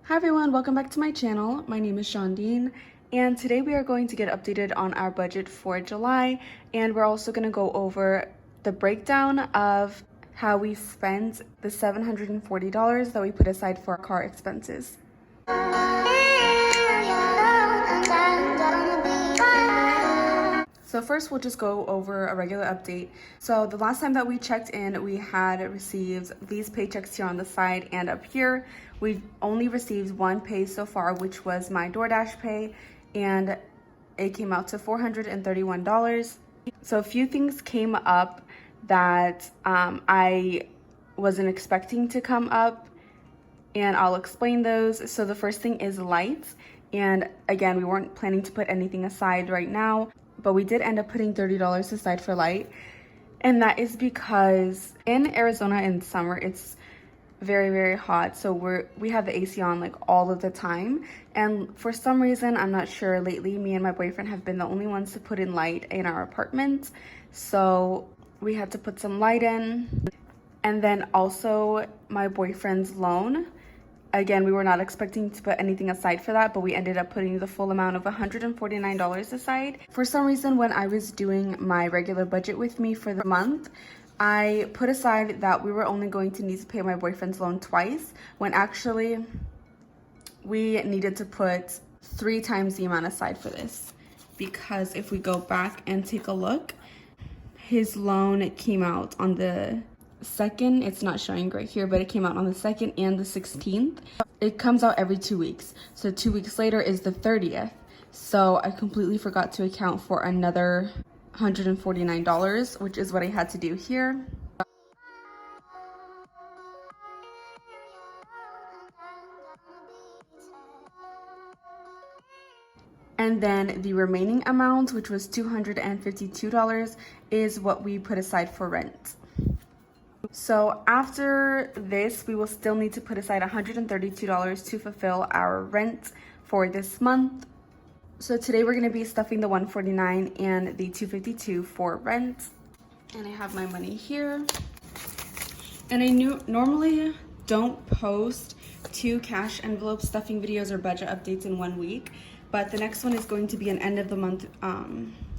Hi everyone, welcome back to my channel. My name is Shondine, and today we are going to get updated on our budget for July, and we're also going to go over the breakdown of how we spent the $740 that we put aside for our car expenses. So first we'll just go over a regular update. So the last time that we checked in, we had received these paychecks here on the side and up here. We've only received one pay so far, which was my DoorDash pay, and it came out to $431. So a few things came up that I wasn't expecting to come up, and I'll explain those. So the first thing is lights. And again, we weren't planning to put anything aside right now, but we did end up putting $30 aside for light. And that is because in Arizona in summer, it's very, very hot. So we have the AC on like all of the time. And for some reason, I'm not sure, lately, me and my boyfriend have been the only ones to put in light in our apartment. So we had to put some light in. And then also my boyfriend's loan. Again, we were not expecting to put anything aside for that, but we ended up putting the full amount of $149 aside. For some reason, when I was doing my regular budget with me for the month, I put aside that we were only going to need to pay my boyfriend's loan twice, when actually we needed to put 3 times the amount aside for this. Because if we go back and take a look, his loan came out on the 2nd. It's not showing right here, but it came out on the 2nd and the 16th. It comes out every 2 weeks. So 2 weeks later is the 30th. So I completely forgot to account for another $149, which is what I had to do here. And then the remaining amount, which was $252, is what we put aside for rent. So after this, we will still need to put aside $132 to fulfill our rent for this month. So today we're going to be stuffing the $149 and the $252 for rent. And I have my money here. And I normally don't post 2 cash envelope stuffing videos or budget updates in 1 week, but the next one is going to be an end of the month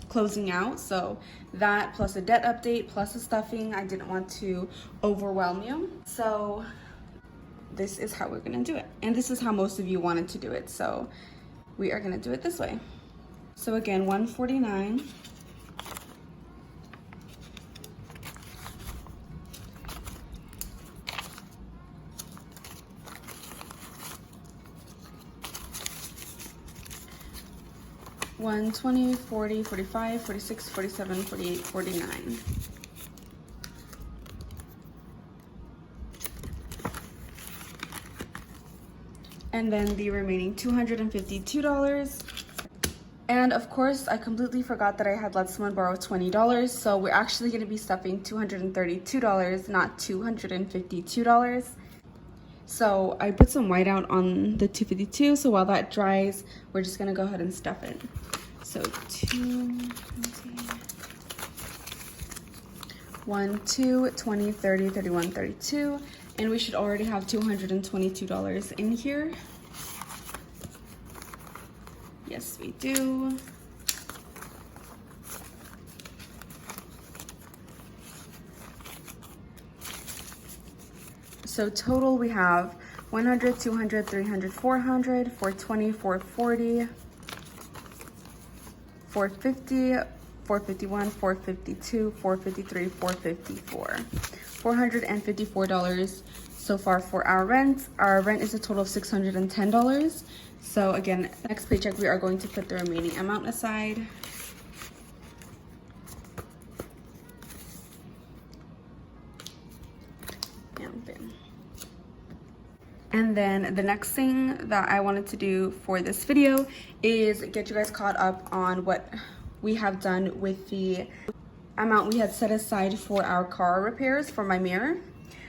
closing out. So that plus a debt update plus a stuffing, I didn't want to overwhelm you. So this is how we're gonna do it. And this is how most of you wanted to do it. So we are gonna do it this way. So again, $149. $120, $40, $45, $46, $47, $48, $49. And then the remaining $252. And of course, I completely forgot that I had let someone borrow $20. So we're actually going to be stuffing $232, not $252. So I put some white out on the $252. So while that dries, we're just going to go ahead and stuff it. So 1, 2, 20, 30, 31, 32. And we should already have $222 in here. Yes, we do. So total we have 100, 200, 300, 400, 420, 440, 450, 451, 452, 453, 454. $454 so far for our rent. Our rent is a total of $610. So again, next paycheck we are going to put the remaining amount aside. And then the next thing that I wanted to do for this video is get you guys caught up on what we have done with the amount we had set aside for our car repairs for my mirror.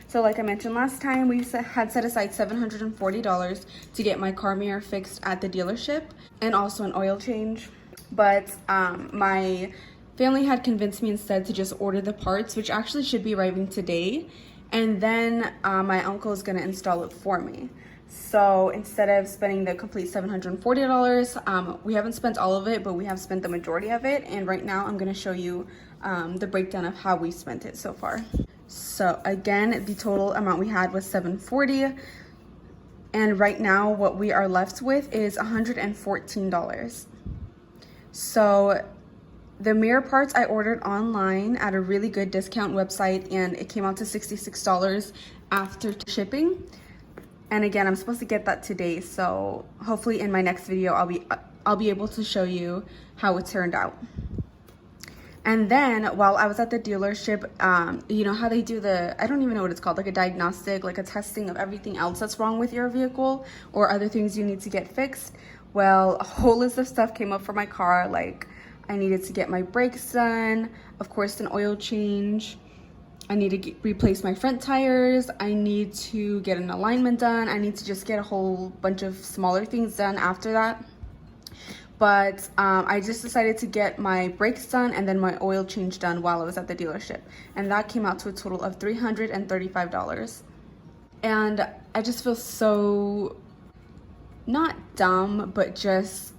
So like I mentioned last time, we had set aside $740 to get my car mirror fixed at the dealership and also an oil change. But my family had convinced me instead to just order the parts, which actually should be arriving today. And then my uncle is gonna install it for me. So instead of spending the complete $740, we haven't spent all of it, but we have spent the majority of it. And right now I'm gonna show you the breakdown of how we spent it so far. So again, the total amount we had was $740. And right now what we are left with is $114. So the mirror parts I ordered online at a really good discount website, and it came out to $66 after shipping. And again, I'm supposed to get that today, so hopefully in my next video I'll be able to show you how it turned out. And then while I was at the dealership, you know how they do I don't even know what it's called, like a diagnostic, like a testing of everything else that's wrong with your vehicle or other things you need to get fixed. Well, a whole list of stuff came up for my car. Like I needed to get my brakes done, of course an oil change, I need to replace my front tires, I need to get an alignment done, I need to just get a whole bunch of smaller things done after that. But I just decided to get my brakes done and then my oil change done while I was at the dealership. And that came out to a total of $335. And I just feel so, not dumb, but just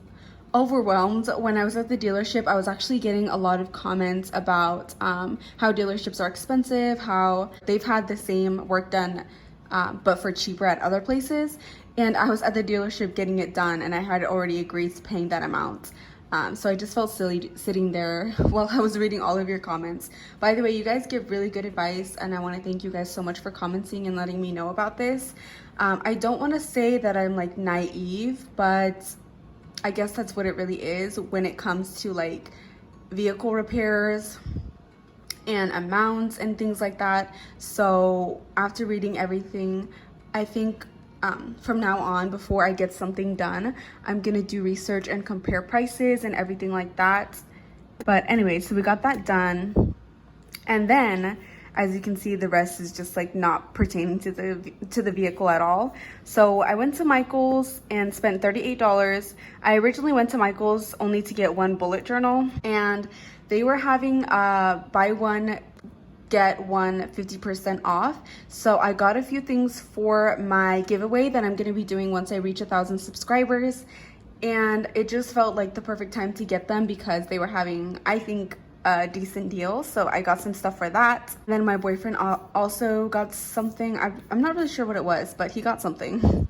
overwhelmed. When I was at the dealership, I was actually getting a lot of comments about how dealerships are expensive, how they've had the same work done but for cheaper at other places. And I was at the dealership getting it done and I had already agreed to paying that amount. So I just felt silly sitting there while I was reading all of your comments. By the way, you guys give really good advice and I want to thank you guys so much for commenting and letting me know about this. I don't want to say that I'm like naive, but I guess that's what it really is when it comes to like vehicle repairs and amounts and things like that. So after reading everything, I think from now on, before I get something done, I'm gonna do research and compare prices and everything like that. But anyway, so we got that done. And then as you can see, the rest is just like not pertaining to the vehicle at all. So I went to Michael's and spent $38. I originally went to Michael's only to get one bullet journal, and they were having buy one get one 50% off. So I got a few things for my giveaway that I'm going to be doing once I reach 1,000 subscribers, and it just felt like the perfect time to get them because they were having, I think, a decent deal. So I got some stuff for that. Then my boyfriend also got something. I'm not really sure what it was, but he got something.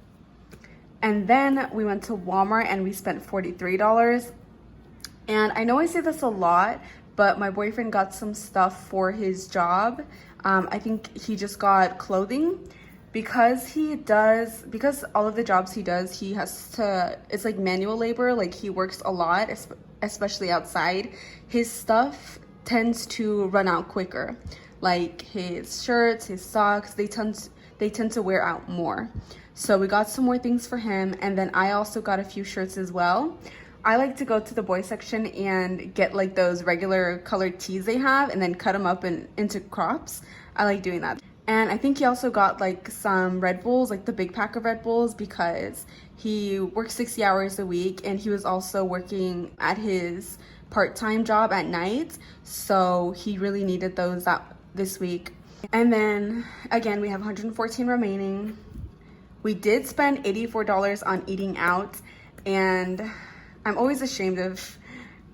And then we went to Walmart and we spent $43. And I know I say this a lot, but my boyfriend got some stuff for his job. I think he just got clothing because all of the jobs he does, he has to, it's like manual labor, like he works a lot, especially outside. His stuff tends to run out quicker, like his shirts, his socks, they tend to wear out more. So we got some more things for him, and then I also got a few shirts as well. I like to go to the boys section and get like those regular colored tees they have and then cut them up into crops. I like doing that. And I think he also got like some Red Bulls, like the big pack of Red Bulls, because he works 60 hours a week and he was also working at his part-time job at night. So he really needed those this week. And then again, we have 114 remaining. We did spend $84 on eating out, and I'm always ashamed of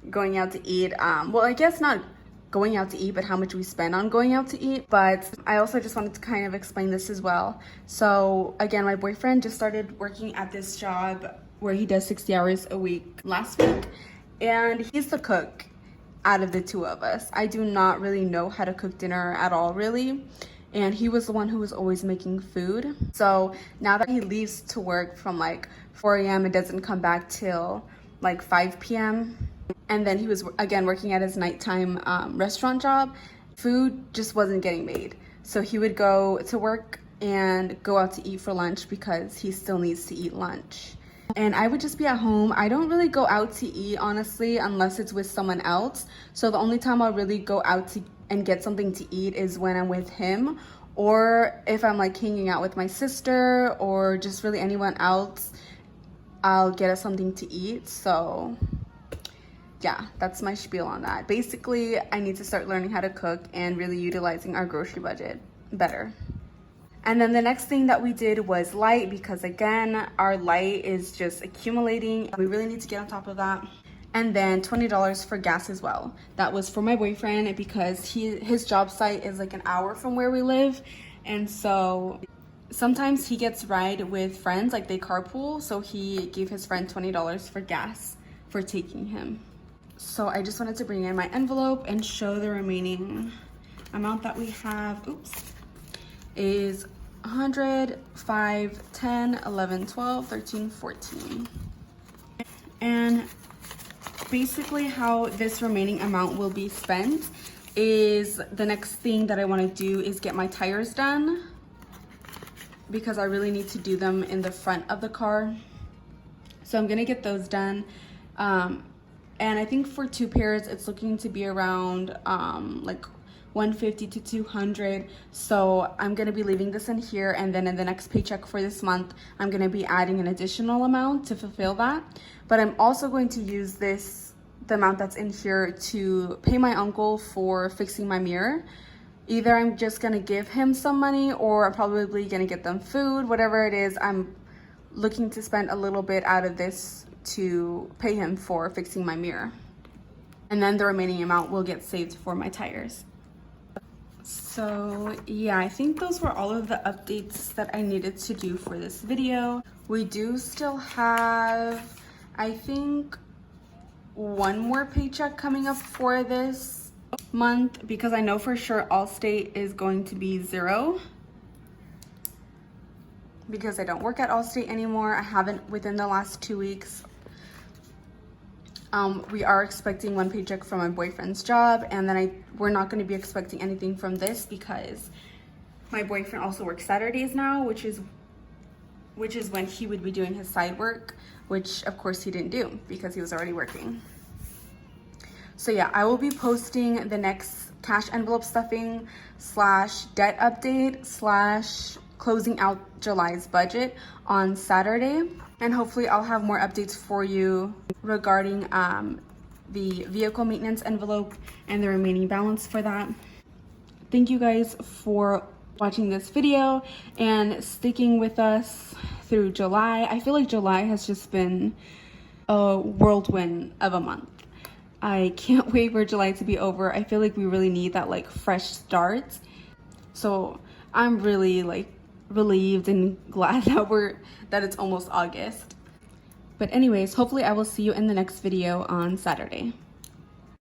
going out to eat. Well, I guess not going out to eat, but how much we spend on going out to eat. But I also just wanted to kind of explain this as well. So again, my boyfriend just started working at this job where he does 60 hours a week last week, and he's the cook out of the two of us. I do not really know how to cook dinner at all, really. And he was the one who was always making food. So now that he leaves to work from like 4 a.m. and doesn't come back till like 5 p.m. And then he was again working at his nighttime restaurant job, food just wasn't getting made. So he would go to work and go out to eat for lunch because he still needs to eat lunch. And I would just be at home. I don't really go out to eat, honestly, unless it's with someone else. So the only time I'll really go out and get something to eat is when I'm with him, or if I'm like hanging out with my sister or just really anyone else, I'll get us something to eat. So yeah, that's my spiel on that. Basically, I need to start learning how to cook and really utilizing our grocery budget better. And then the next thing that we did was light, because again, our light is just accumulating. We really need to get on top of that. And then $20 for gas as well. That was for my boyfriend because his job site is like an hour from where we live. And so sometimes he gets ride with friends, like they carpool. So he gave his friend $20 for gas for taking him. So I just wanted to bring in my envelope and show the remaining amount that we have. Is 100, 5, 10, 11, 12, 13, 14. And basically how this remaining amount will be spent is the next thing that I want to do is get my tires done, because I really need to do them in the front of the car. So I'm gonna get those done. And I think for 2 pairs, it's looking to be around like 150 to 200. So I'm gonna be leaving this in here, and then in the next paycheck for this month, I'm gonna be adding an additional amount to fulfill that. But I'm also going to use the amount that's in here to pay my uncle for fixing my mirror. Either I'm just gonna give him some money, or I'm probably gonna get them food, whatever it is. I'm looking to spend a little bit out of this to pay him for fixing my mirror. And then the remaining amount will get saved for my tires. So yeah, I think those were all of the updates that I needed to do for this video. We do still have, I think, one more paycheck coming up for this month, because I know for sure Allstate is going to be 0, because I don't work at Allstate anymore. I haven't within the last 2 weeks. We are expecting one paycheck from my boyfriend's job, and then we're not going to be expecting anything from this because my boyfriend also works Saturdays now, which is when he would be doing his side work, which of course he didn't do because he was already working. So yeah, I will be posting the next cash envelope stuffing / debt update / closing out July's budget on Saturday. And hopefully I'll have more updates for you regarding the vehicle maintenance envelope and the remaining balance for that. Thank you guys for watching this video and sticking with us through July. I feel like July has just been a whirlwind of a month. I can't wait for July to be over. I feel like we really need that like fresh start. So I'm really like relieved and glad that it's almost August. But anyways, hopefully I will see you in the next video on Saturday.